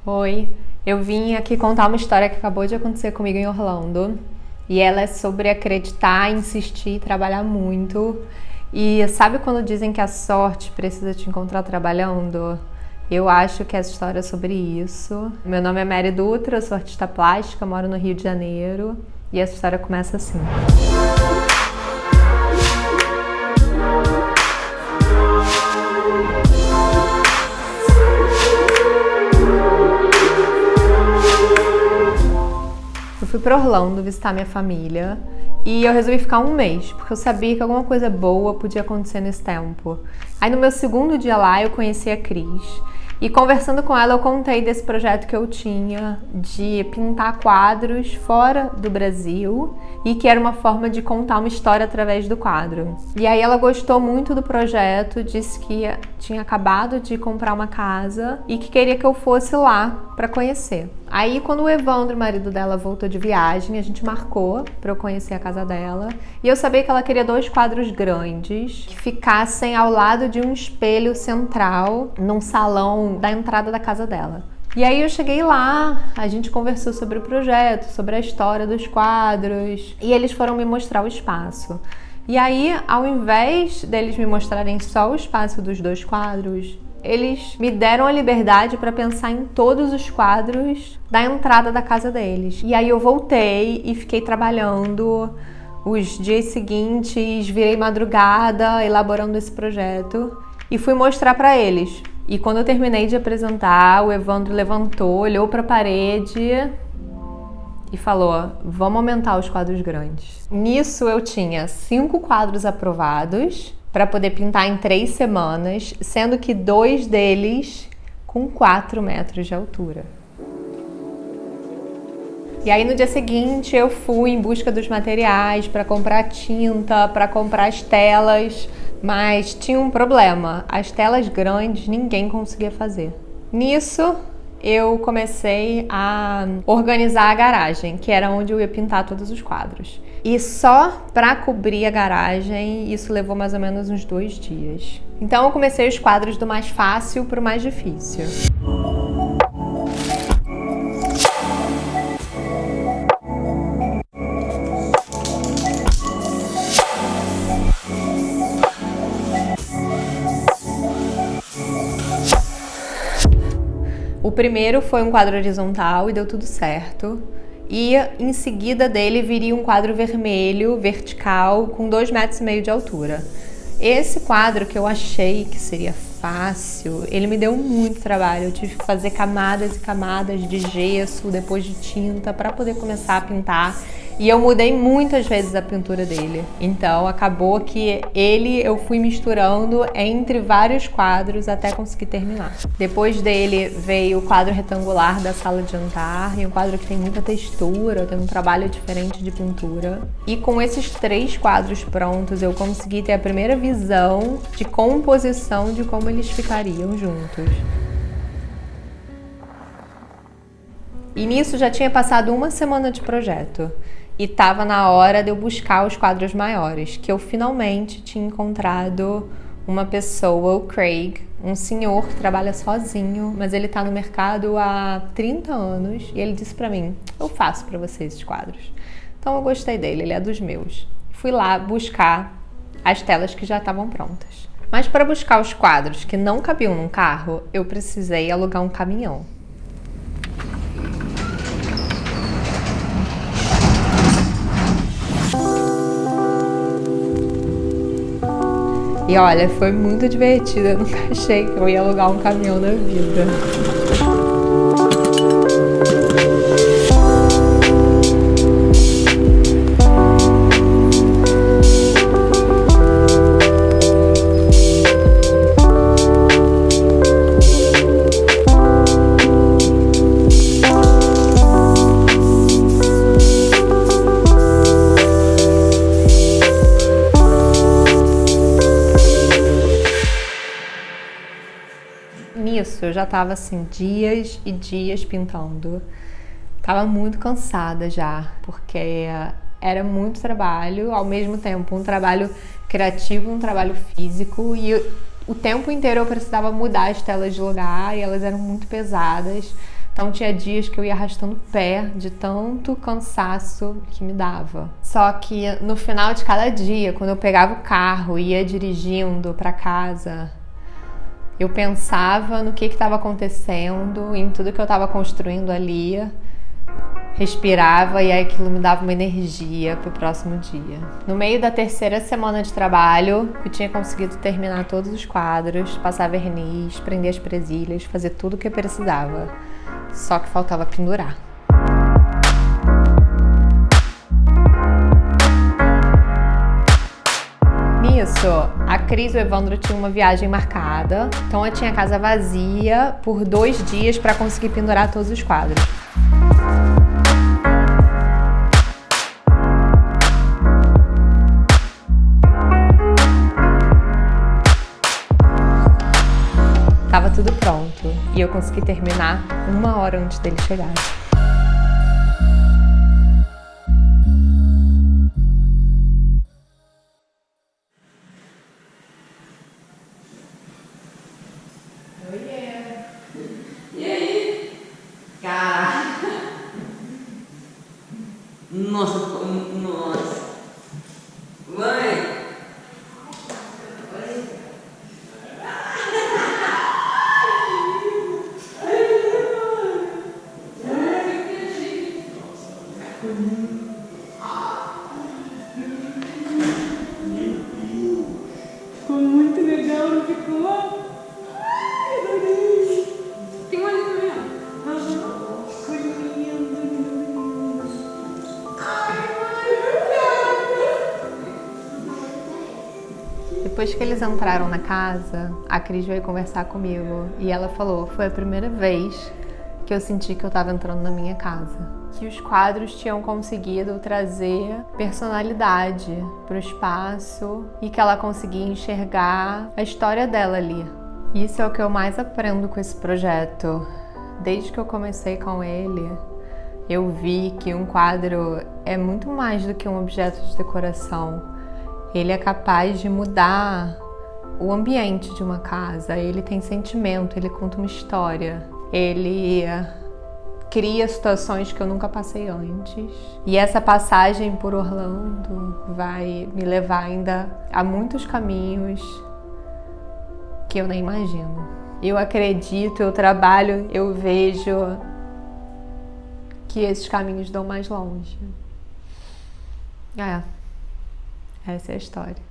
Oi, eu vim aqui contar uma história que acabou de acontecer comigo em Orlando e ela é sobre acreditar, insistir e trabalhar muito. E sabe quando dizem que a sorte precisa te encontrar trabalhando? Eu acho que essa história é sobre isso. Meu nome é Mary Dutra, eu sou artista plástica, moro no Rio de Janeiro e essa história começa assim. Eu fui pra Orlando visitar minha família e eu resolvi ficar um mês, porque eu sabia que alguma coisa boa podia acontecer nesse tempo. Aí no meu segundo dia lá eu conheci a Cris e conversando com ela eu contei desse projeto que eu tinha de pintar quadros fora do Brasil e que era uma forma de contar uma história através do quadro. E aí ela gostou muito do projeto, disse que tinha acabado de comprar uma casa e que queria que eu fosse lá para conhecer. Aí quando o Evandro, o marido dela, voltou de viagem, a gente marcou para eu conhecer a casa dela. E eu sabia que ela queria 2 quadros grandes que ficassem ao lado de um espelho central num salão da entrada da casa dela. E aí eu cheguei lá, a gente conversou sobre o projeto, sobre a história dos quadros e eles foram me mostrar o espaço. E aí, ao invés deles me mostrarem só o espaço dos 2 quadros, eles me deram a liberdade para pensar em todos os quadros da entrada da casa deles. E aí eu voltei e fiquei trabalhando os dias seguintes, virei madrugada elaborando esse projeto e fui mostrar para eles. E quando eu terminei de apresentar, o Evandro levantou, olhou para a parede e falou: vamos aumentar os quadros grandes. Nisso eu tinha 5 quadros aprovados para poder pintar em 3 semanas, sendo que 2 deles com 4 metros de altura. E aí no dia seguinte eu fui em busca dos materiais para comprar tinta, para comprar as telas, mas tinha um problema: as telas grandes ninguém conseguia fazer. Nisso eu comecei a organizar a garagem, que era onde eu ia pintar todos os quadros. E só para cobrir a garagem, isso levou mais ou menos uns 2 dias. Então eu comecei os quadros do mais fácil para o mais difícil. O primeiro foi um quadro horizontal e deu tudo certo. E em seguida dele viria um quadro vermelho, vertical, com 2,5 metros de altura. Esse quadro que eu achei que seria fácil, ele me deu muito trabalho. Eu tive que fazer camadas e camadas de gesso, depois de tinta, para poder começar a pintar. E eu mudei muitas vezes a pintura dele. Então acabou que eu fui misturando entre vários quadros até conseguir terminar. Depois dele veio o quadro retangular da sala de jantar, e um quadro que tem muita textura, tem um trabalho diferente de pintura. E com esses 3 quadros prontos eu consegui ter a primeira visão de composição de como eles ficariam juntos. E nisso já tinha passado 1 semana de projeto. E estava na hora de eu buscar os quadros maiores, que eu finalmente tinha encontrado uma pessoa, o Craig, um senhor que trabalha sozinho, mas ele está no mercado há 30 anos e ele disse para mim: eu faço para você esses quadros. Então eu gostei dele, ele é dos meus. Fui lá buscar as telas que já estavam prontas. Mas para buscar os quadros que não cabiam num carro, eu precisei alugar um caminhão. E olha, foi muito divertido, eu nunca achei que eu ia alugar um caminhão na vida. Nisso eu já tava assim, dias e dias pintando. Tava muito cansada já, porque era muito trabalho, ao mesmo tempo um trabalho criativo, um trabalho físico, e o tempo inteiro eu precisava mudar as telas de lugar e elas eram muito pesadas. Então tinha dias que eu ia arrastando o pé de tanto cansaço que me dava. Só que no final de cada dia, quando eu pegava o carro e ia dirigindo para casa, eu pensava no que estava acontecendo, em tudo que eu estava construindo ali, respirava e aí aquilo me dava uma energia pro próximo dia. No meio da terceira semana de trabalho, eu tinha conseguido terminar todos os quadros, passar verniz, prender as presilhas, fazer tudo o que eu precisava. Só que faltava pendurar. Nisso, a Cris e o Evandro tinham uma viagem marcada, então eu tinha a casa vazia por 2 dias para conseguir pendurar todos os quadros. Tava tudo pronto e eu consegui terminar 1 hora antes dele chegar. Oiê! E aí? Caraca! Nossa, nossa! Mãe! Ficou muito legal, não ficou? Ai, adorei! Tem um ali também, ó. Ficou lindo. Depois que eles entraram na casa, a Cris veio conversar comigo e ela falou: foi a primeira vez que eu senti que eu estava entrando na minha casa. Que os quadros tinham conseguido trazer personalidade para o espaço e que ela conseguia enxergar a história dela ali. Isso é o que eu mais aprendo com esse projeto. Desde que eu comecei com ele, eu vi que um quadro é muito mais do que um objeto de decoração. Ele é capaz de mudar o ambiente de uma casa, ele tem sentimento, ele conta uma história, ele cria situações que eu nunca passei antes. E essa passagem por Orlando vai me levar ainda a muitos caminhos que eu nem imagino. Eu acredito, eu trabalho, eu vejo que esses caminhos dão mais longe. Essa é a história.